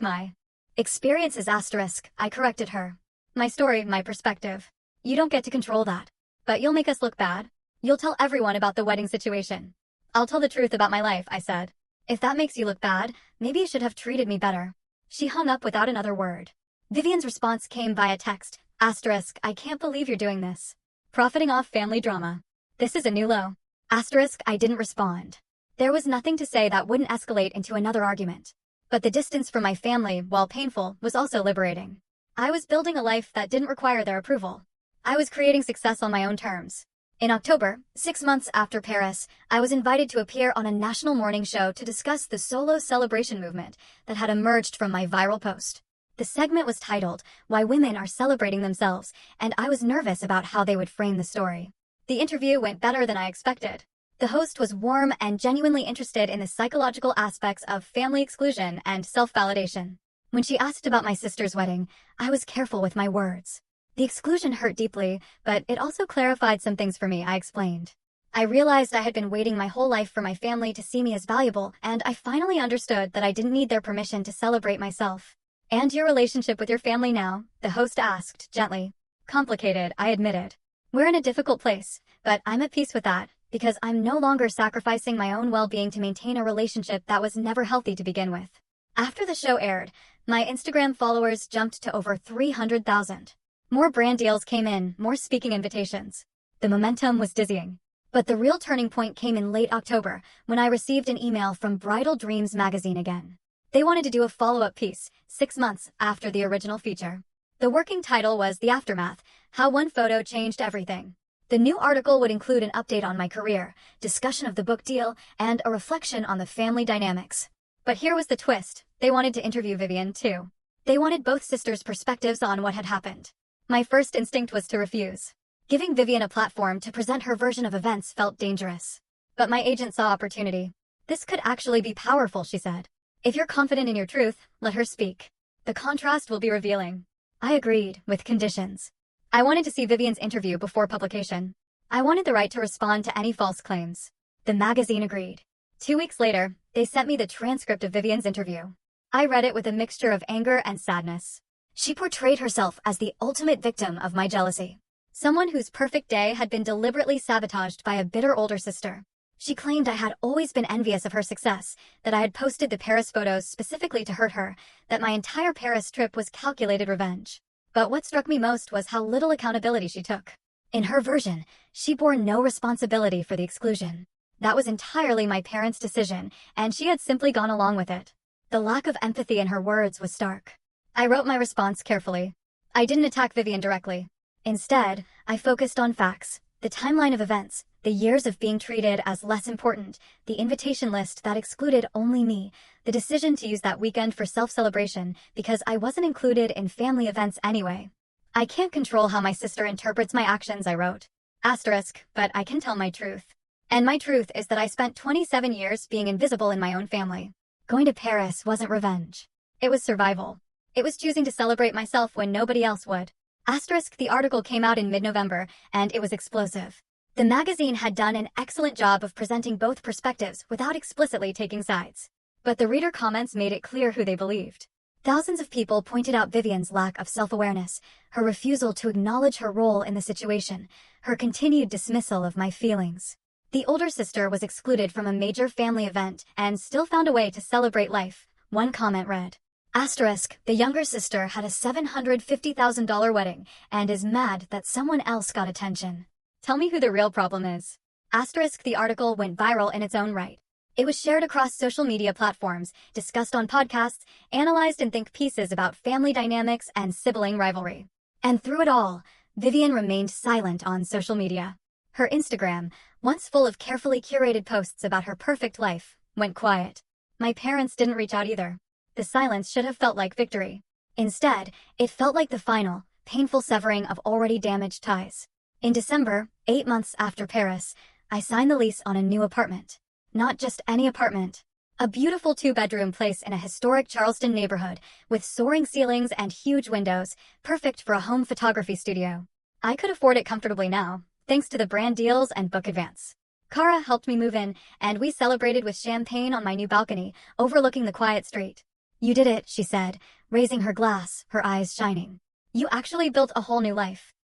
my experiences I corrected her. My story, my perspective. You don't get to control that. But you'll make us look bad. You'll tell everyone about the wedding situation. I'll tell the truth about my life, I said. If that makes you look bad, maybe you should have treated me better. She hung up without another word. Vivian's response came via text. I can't believe you're doing this. Profiting off family drama. This is a new low. I didn't respond. There was nothing to say that wouldn't escalate into another argument. But the distance from my family, while painful, was also liberating. I was building a life that didn't require their approval. I was creating success on my own terms. In October, 6 months after Paris, I was invited to appear on a national morning show to discuss the solo celebration movement that had emerged from my viral post. The segment was titled, "Why Women Are Celebrating Themselves," and I was nervous about how they would frame the story. The interview went better than I expected. The host was warm and genuinely interested in the psychological aspects of family exclusion and self-validation. When she asked about my sister's wedding, I was careful with my words. The exclusion hurt deeply, but it also clarified some things for me, I explained. I realized I had been waiting my whole life for my family to see me as valuable, and I finally understood that I didn't need their permission to celebrate myself. "And your relationship with your family now?" the host asked, gently. "Complicated," I admitted. "We're in a difficult place, but I'm at peace with that, because I'm no longer sacrificing my own well-being to maintain a relationship that was never healthy to begin with." After the show aired, my Instagram followers jumped to over 300,000. More brand deals came in, more speaking invitations. The momentum was dizzying. But the real turning point came in late October, when I received an email from Bridal Dreams magazine again. They wanted to do a follow-up piece, 6 months after the original feature. The working title was "The Aftermath: How One Photo Changed Everything." The new article would include an update on my career, discussion of the book deal, and a reflection on the family dynamics. But here was the twist: they wanted to interview Vivian, too. They wanted both sisters' perspectives on what had happened. My first instinct was to refuse. Giving Vivian a platform to present her version of events felt dangerous. But my agent saw opportunity. "This could actually be powerful," she said. "If you're confident in your truth, let her speak. The contrast will be revealing." I agreed, with conditions. I wanted to see Vivian's interview before publication. I wanted the right to respond to any false claims. The magazine agreed. 2 weeks later, they sent me the transcript of Vivian's interview. I read it with a mixture of anger and sadness. She portrayed herself as the ultimate victim of my jealousy. Someone whose perfect day had been deliberately sabotaged by a bitter older sister. She claimed I had always been envious of her success, that I had posted the Paris photos specifically to hurt her, that my entire Paris trip was calculated revenge. But what struck me most was how little accountability she took. In her version, she bore no responsibility for the exclusion. That was entirely my parents' decision, and she had simply gone along with it. The lack of empathy in her words was stark. I wrote my response carefully. I didn't attack Vivian directly. Instead, I focused on facts, the timeline of events, the years of being treated as less important, the invitation list that excluded only me, the decision to use that weekend for self-celebration because I wasn't included in family events anyway. "I can't control how my sister interprets my actions," I wrote. But I can tell my truth. And my truth is that I spent 27 years being invisible in my own family. Going to Paris wasn't revenge. It was survival. It was choosing to celebrate myself when nobody else would. The article came out in mid-November, and it was explosive. The magazine had done an excellent job of presenting both perspectives without explicitly taking sides. But the reader comments made it clear who they believed. Thousands of people pointed out Vivian's lack of self-awareness, her refusal to acknowledge her role in the situation, her continued dismissal of my feelings. The older sister was excluded from a major family event and still found a way to celebrate life, one comment read. The younger sister had a $750,000 wedding and is mad that someone else got attention. Tell me who the real problem is. The article went viral in its own right. It was shared across social media platforms, discussed on podcasts, analyzed in think pieces about family dynamics and sibling rivalry. And through it all, Vivian remained silent on social media. Her Instagram, once full of carefully curated posts about her perfect life, went quiet. My parents didn't reach out either. The silence should have felt like victory. Instead, it felt like the final, painful severing of already damaged ties. In December, 8 months after Paris, I signed the lease on a new apartment. Not just any apartment. A beautiful 2-bedroom place in a historic Charleston neighborhood, with soaring ceilings and huge windows, perfect for a home photography studio. I could afford it comfortably now, thanks to the brand deals and book advance. Cara helped me move in, and we celebrated with champagne on my new balcony, overlooking the quiet street. "You did it," she said, raising her glass, her eyes shining. "You actually built a whole new life."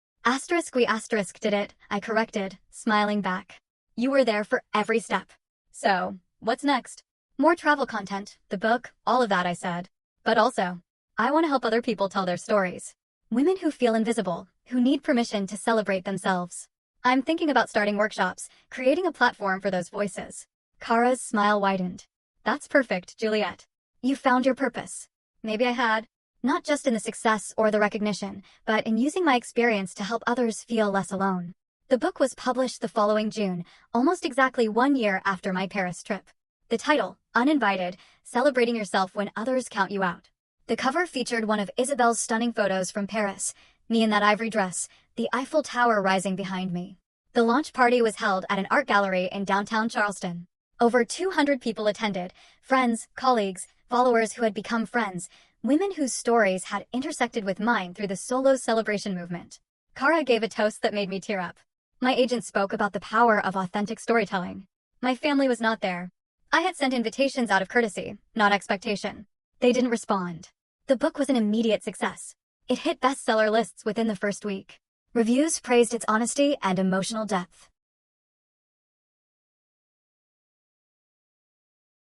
We did it, I corrected, smiling back. "You were there for every step." "So, what's next?" "More travel content, the book, all of that," I said. "But also, I want to help other people tell their stories. Women who feel invisible, who need permission to celebrate themselves. I'm thinking about starting workshops, creating a platform for those voices." Cara's smile widened. "That's perfect, Juliet. You found your purpose." Maybe I had. Not just in the success or the recognition, but in using my experience to help others feel less alone. The book was published the following June, almost exactly 1 year after my Paris trip. The title, Uninvited, Celebrating Yourself When Others Count You Out. The cover featured one of Isabelle's stunning photos from Paris, me in that ivory dress, the Eiffel Tower rising behind me. The launch party was held at an art gallery in downtown Charleston. Over 200 people attended, friends, colleagues, followers who had become friends, women whose stories had intersected with mine through the solo celebration movement. Cara gave a toast that made me tear up. My agent spoke about the power of authentic storytelling. My family was not there. I had sent invitations out of courtesy, not expectation. They didn't respond. The book was an immediate success. It hit bestseller lists within the first week. Reviews praised its honesty and emotional depth.